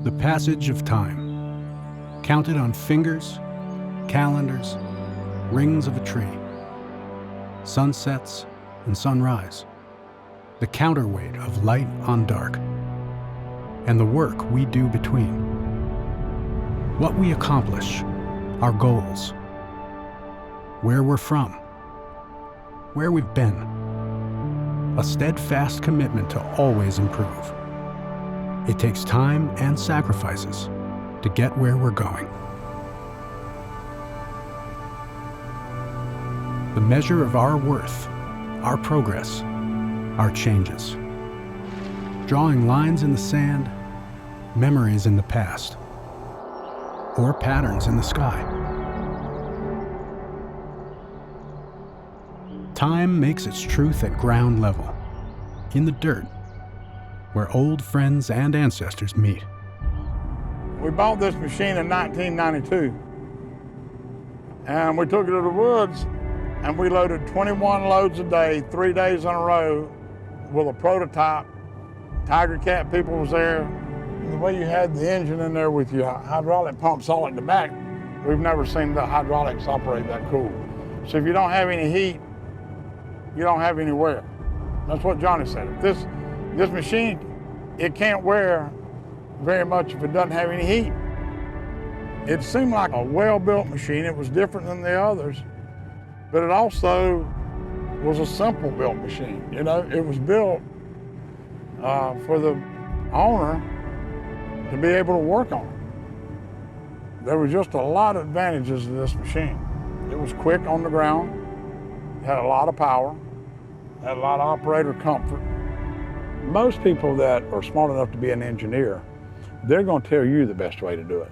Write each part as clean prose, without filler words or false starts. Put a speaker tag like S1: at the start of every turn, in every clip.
S1: The passage of time, counted on fingers, calendars, rings of a tree, sunsets and sunrise, the counterweight of light on dark, and the work we do between. What we accomplish, our goals, where we're from, where we've been, a steadfast commitment to always improve. It takes time and sacrifices to get where we're going. The measure of our worth, our progress, our changes. Drawing lines in the sand, memories in the past, or patterns in the sky. Time makes its truth at ground level, in the dirt, where old friends and ancestors meet.
S2: We bought this machine in 1992, and we took it to the woods, and we loaded 21 loads a day, 3 days in a row, with a prototype. Tigercat people was there. The way you had the engine in there with your hydraulic pumps all at the back, we've never seen the hydraulics operate that cool. So if you don't have any heat, you don't have any wear. That's what Johnny said. If this machine, it can't wear very much if it doesn't have any heat. It seemed like a well-built machine. It was different than the others, but it also was a simple built machine. You know, it was built for the owner to be able to work on it. There were just a lot of advantages to this machine. It was quick on the ground, had a lot of power, had a lot of operator comfort. Most people that are smart enough to be an engineer, they're going to tell you the best way to do it.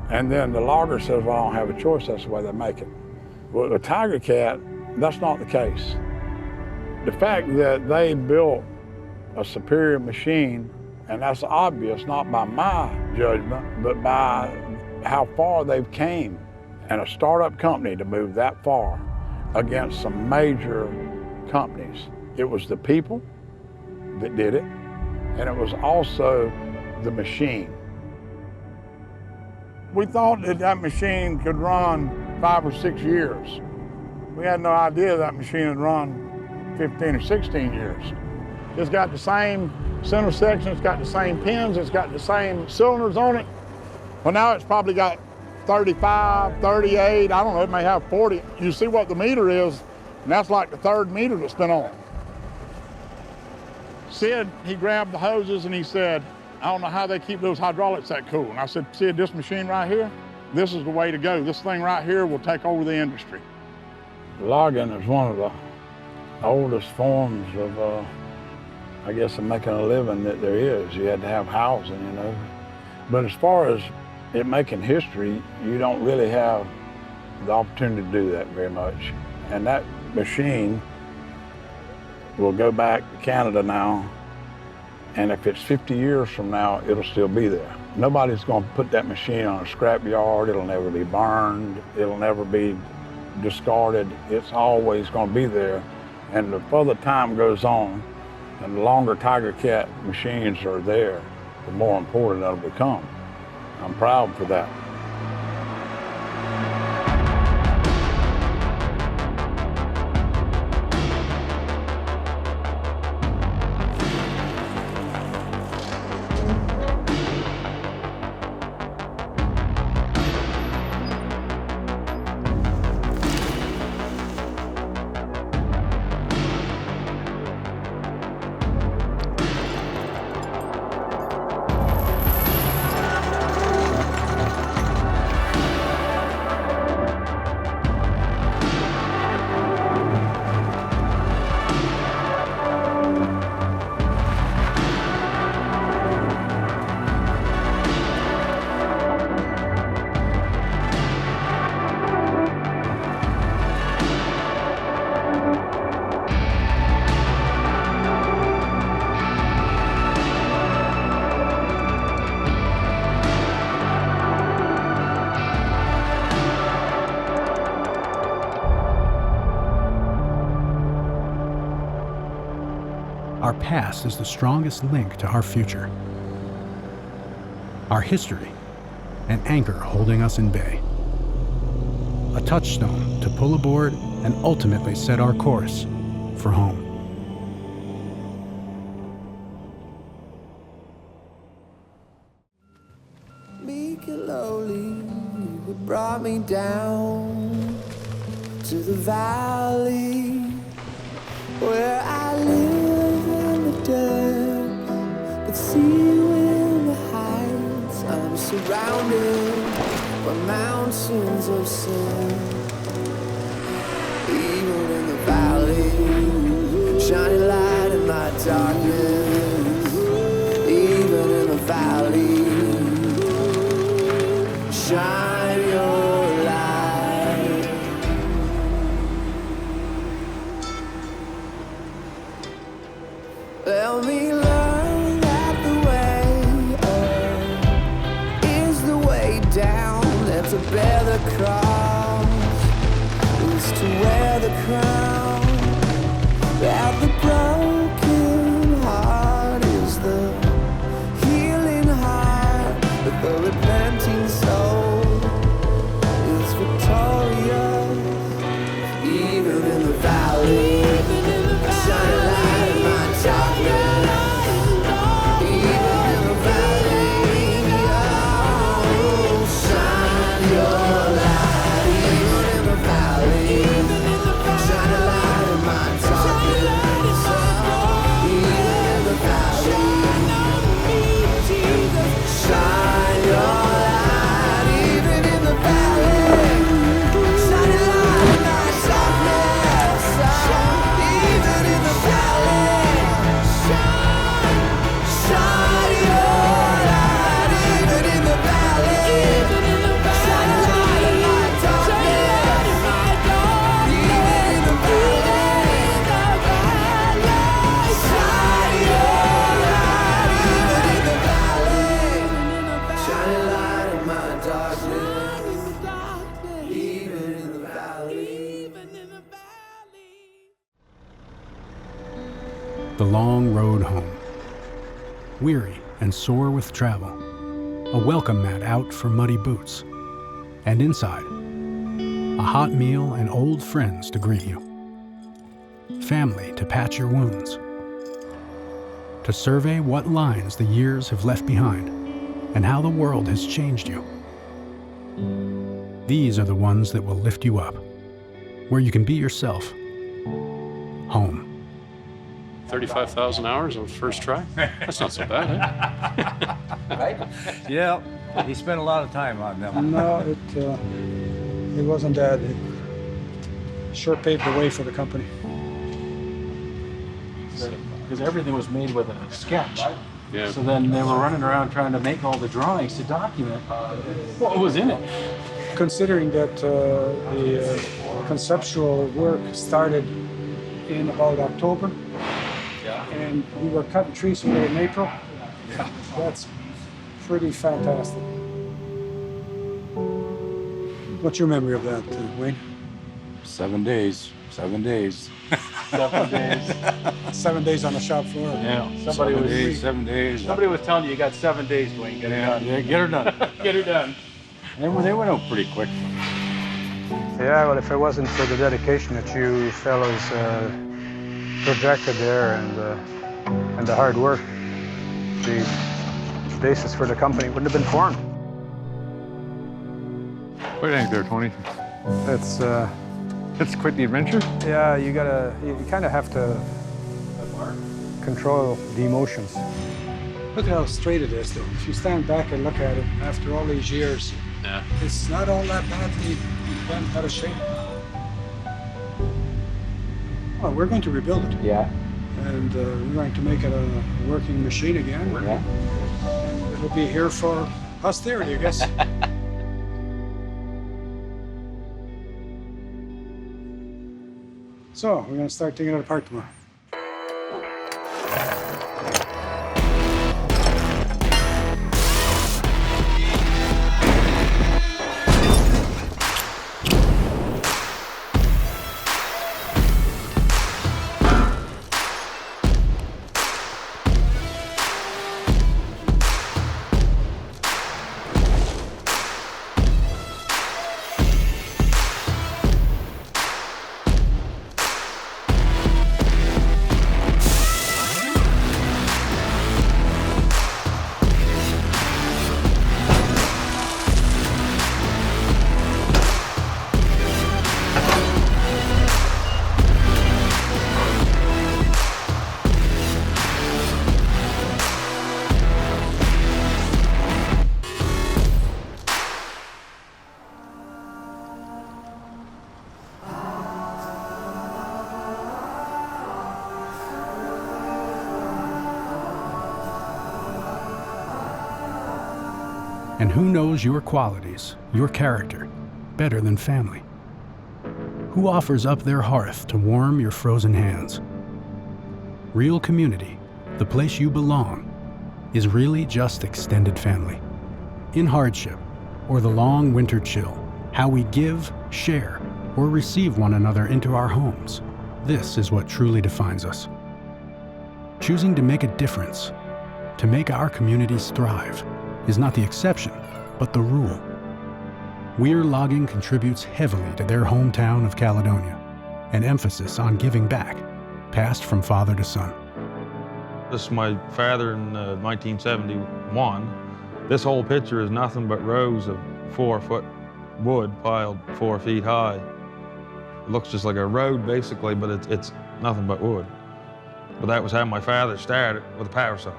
S2: And then the logger says, well, I don't have a choice, that's the way they make it. Well, the Tigercat, that's not the case. The fact that they built a superior machine, and that's obvious not by my judgment, but by how far they've came. And a startup company to move that far against some major companies. It was the people that did it, and it was also the machine. We thought that machine could run 5 or 6 years. We had no idea that machine would run 15 or 16 years. It's got the same center section, it's got the same pins, it's got the same cylinders on it. Well, now it's probably got 35, 38, I don't know, it may have 40. You see what the meter is, and that's like the third meter that's been on. Sid, he grabbed the hoses and he said, I don't know how they keep those hydraulics that cool. And I said, Sid, this machine right here, this is the way to go. This thing right here will take over the industry. Logging is one of the oldest forms of, I guess, of making a living that there is. You had to have housing, you know. But as far as it making history, you don't really have the opportunity to do that very much. And that machine will go back to Canada now, and if it's 50 years from now, it'll still be there. Nobody's going to put that machine on a scrap yard. It'll never be burned. It'll never be discarded. It's always going to be there. And the further time goes on, and the longer Tigercat machines are there, the more important it'll become. I'm proud for that.
S1: Our past is the strongest link to our future. our history, an anchor holding us in bay. A touchstone to pull aboard and ultimately set our course for home.
S3: Meek and lowly, you brought me down to the valley where I live in the dirt, but see you in the heights. I'm surrounded by mountains of sin. Even in the valley, shining light in my darkness. Even in the valley, shine your light. Let me learn that the way up is the way down. And to bear the cross is to wear the crown. That the broken heart is the healing heart. That the repenting soul is victorious. Even in the valley, shine a light in my darkness. Even in the valley, oh, shine your light. Even in the valley, shine a light in my darkness. Even in the valley, shine your light. Even in the valley, shine a light in my darkness. Even in the valley, shine your light. Even in the valley, shine a light in my darkness. Even in the valley, shine your light. Even in the valley, shine a light in my darkness. Even in the valley.
S1: The long road home. Weary and sore with travel. A welcome mat out for muddy boots. And inside, a hot meal and old friends to greet you. Family to patch your wounds. To survey what lines the years have left behind and how the world has changed you. These are the ones that will lift you up, where you can be yourself. Home.
S4: 35,000 hours on first try? That's not so bad, eh?
S5: Right? Yeah, he spent a lot of time on them.
S6: No, it wasn't that. It sure paved the way for the company.
S7: Because everything was made with a sketch.
S4: Yeah.
S7: So then they were running around trying to make all the drawings to document what was in it.
S6: Considering that the conceptual work started in about October, and we were cutting trees from there in April, that's pretty fantastic. What's your memory of that, Wayne?
S5: 7 days. 7 days.
S7: 7 days.
S6: 7 days on the shop floor.
S7: Yeah.
S5: Somebody was
S7: telling you you got 7 days, Dwayne. Get her done.
S5: Yeah, get her done.
S7: Get her done.
S5: They went out pretty quick.
S6: Yeah, well, if it wasn't for the dedication that you fellows projected there and the hard work, the basis for the company wouldn't have been formed.
S8: What do you think there, Tony?
S6: It's
S8: quite the adventure.
S6: Yeah, you kind of have to control the emotions. Look how straight it is, though. If you stand back and look at it after all these years,
S4: Yeah.
S6: it's not all that badly out of shape. Well, we're going to rebuild it.
S5: Yeah.
S6: And we're going to make it a working machine again.
S5: Yeah.
S6: And it'll be here for posterity, I guess. So, we're going to start taking it apart tomorrow.
S1: And who knows your qualities, your character, better than family? Who offers up their hearth to warm your frozen hands? Real community, the place you belong, is really just extended family. In hardship, or the long winter chill, how we give, share, or receive one another into our homes, this is what truly defines us. Choosing to make a difference, to make our communities thrive, is not the exception, but the rule. Weir Logging contributes heavily to their hometown of Caledonia, an emphasis on giving back, passed from father to son.
S8: This is my father in 1971. This whole picture is nothing but rows of 4-foot wood piled 4 feet high. It looks just like a road basically, but it's nothing but wood. But that was how my father started, with a power saw.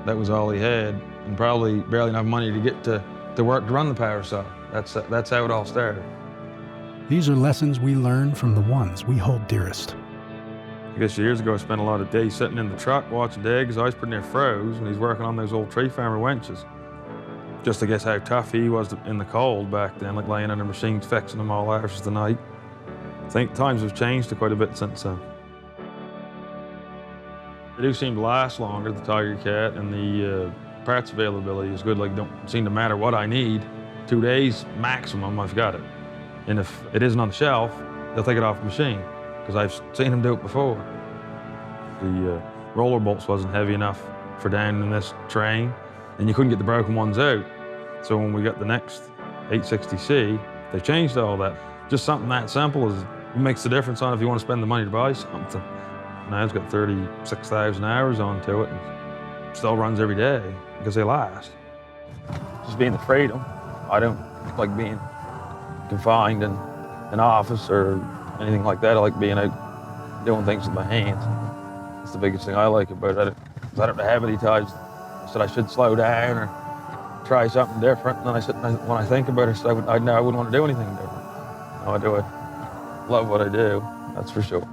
S8: That was all he had, and probably barely enough money to get to work to run the power saw. That's how it all started.
S1: These are lessons we learn from the ones we hold dearest.
S8: I guess years ago I spent a lot of days sitting in the truck watching Dad, because I was pretty near froze when he's working on those old tree farmer winches. Just to guess how tough he was in the cold back then, like laying under machines fixing them all hours of the night. I think times have changed quite a bit since then. They do seem to last longer, the Tigercat, and the parts availability is good. Like, don't seem to matter what I need. 2 days maximum, I've got it. And if it isn't on the shelf, they'll take it off the machine, because I've seen them do it before. The roller bolts wasn't heavy enough for down in this train, and you couldn't get the broken ones out. So when we got the next 860C, they changed all that. Just something that simple makes the difference on if you want to spend the money to buy something. Now it's got 36,000 hours onto it, and still runs every day because they last. Just being the freedom. I don't like being confined in an office or anything like that. I like being out doing things with my hands. That's the biggest thing I like about it. I don't have any times I said I should slow down or try something different. And then when I think about it, I know I wouldn't want to do anything different. No, I do it. Love what I do, that's for sure.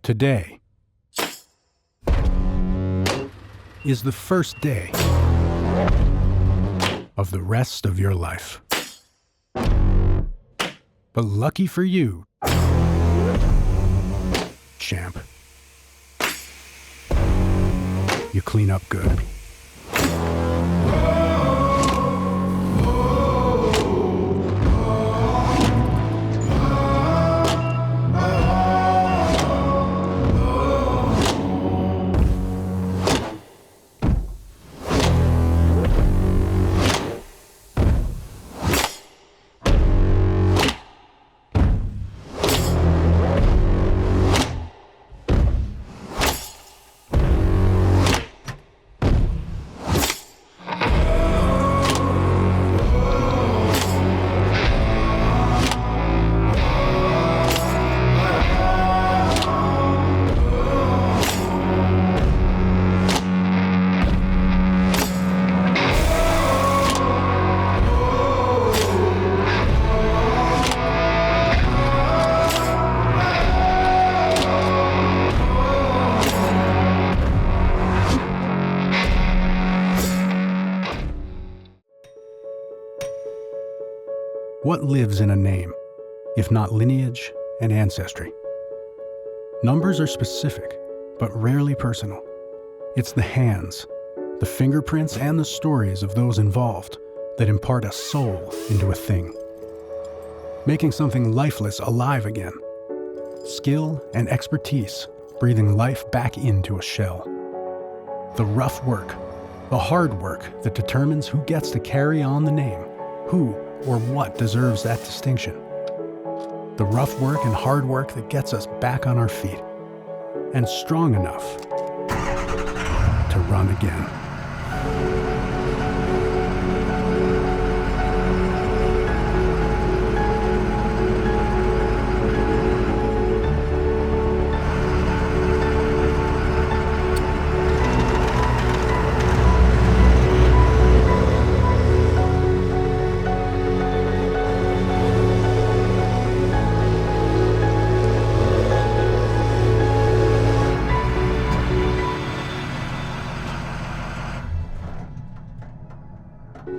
S1: Today is the first day of the rest of your life. But lucky for you, champ, you clean up good. What lives in a name, if not lineage and ancestry? Numbers are specific, but rarely personal. It's the hands, the fingerprints, and the stories of those involved that impart a soul into a thing, making something lifeless alive again. Skill and expertise breathing life back into a shell. The rough work, the hard work that determines who gets to carry on the name, who or what deserves that distinction. The rough work and hard work that gets us back on our feet and strong enough to run again.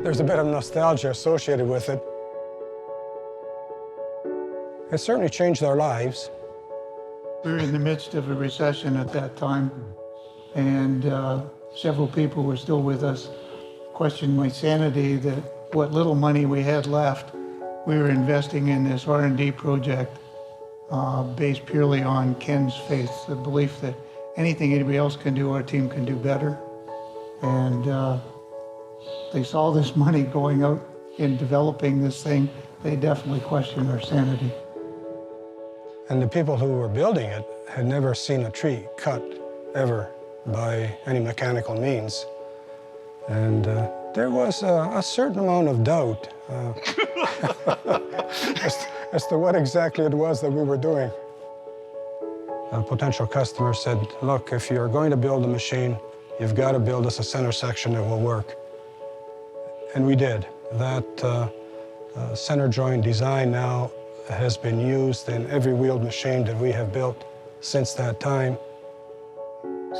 S9: There's a bit of nostalgia associated with it. It certainly changed our lives.
S10: We were in the midst of a recession at that time, and several people were still with us, questioned my sanity that what little money we had left, we were investing in this R&D project based purely on Ken's faith, the belief that anything anybody else can do, our team can do better. And they saw this money going out in developing this thing. They definitely questioned our sanity.
S9: And the people who were building it had never seen a tree cut ever by any mechanical means. And there was a certain amount of doubt as to what exactly it was that we were doing. A potential customer said, look, if you're going to build a machine, you've got to build us a center section that will work. And we did. That center joint design now has been used in every wheeled machine that we have built since that time.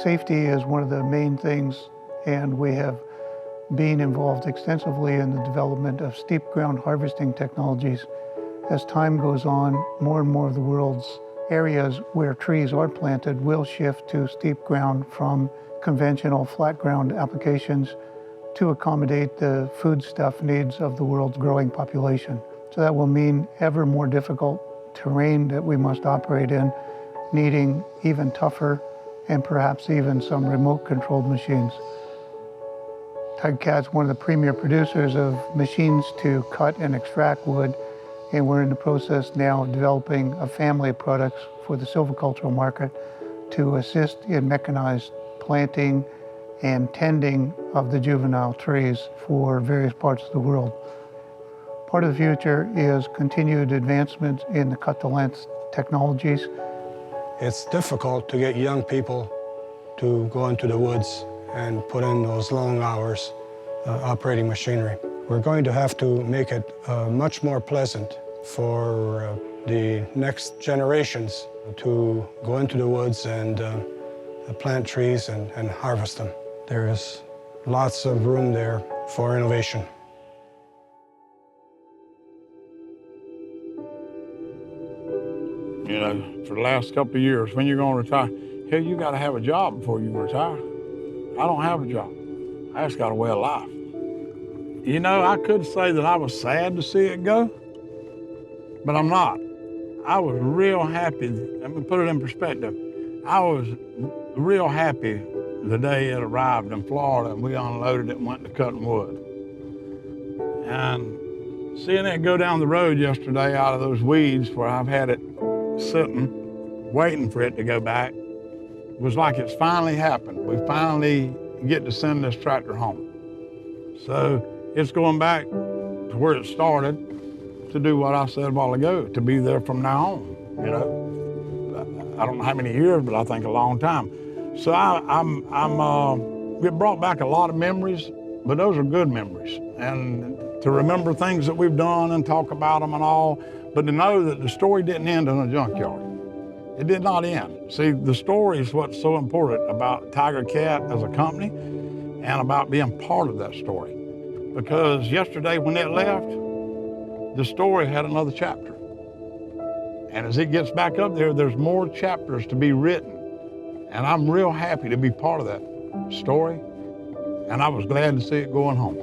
S10: Safety is one of the main things, and we have been involved extensively in the development of steep ground harvesting technologies. As time goes on, more and more of the world's areas where trees are planted will shift to steep ground from conventional flat ground applications to accommodate the foodstuff needs of the world's growing population. So that will mean ever more difficult terrain that we must operate in, needing even tougher and perhaps even some remote-controlled machines. Tigercat's one of the premier producers of machines to cut and extract wood, and we're in the process now of developing a family of products for the silvicultural market to assist in mechanized planting and tending of the juvenile trees for various parts of the world. Part of the future is continued advancement in the cut-to-length technologies.
S9: It's difficult to get young people to go into the woods and put in those long hours operating machinery. We're going to have to make it much more pleasant for the next generations to go into the woods and plant trees and harvest them. There is lots of room there for innovation.
S2: You know, for the last couple of years, when you're going to retire, hell, you got to have a job before you retire. I don't have a job. I just got a way of life. You know, I could say that I was sad to see it go, but I'm not. I was real happy. Let me put it in perspective. I was real happy the day it arrived in Florida and we unloaded it and went to cutting wood. And seeing it go down the road yesterday out of those weeds where I've had it sitting, waiting for it to go back, was like it's finally happened. We finally get to send this tractor home. So it's going back to where it started to do what I said a while ago, to be there from now on, you know. I don't know how many years, but I think a long time. So it brought back a lot of memories, but those are good memories. And to remember things that we've done and talk about them and all, but to know that the story didn't end in a junkyard. It did not end. See, the story is what's so important about Tigercat as a company and about being part of that story. Because yesterday when it left, the story had another chapter. And as it gets back up there, there's more chapters to be written. And I'm real happy to be part of that story. And I was glad to see it going home.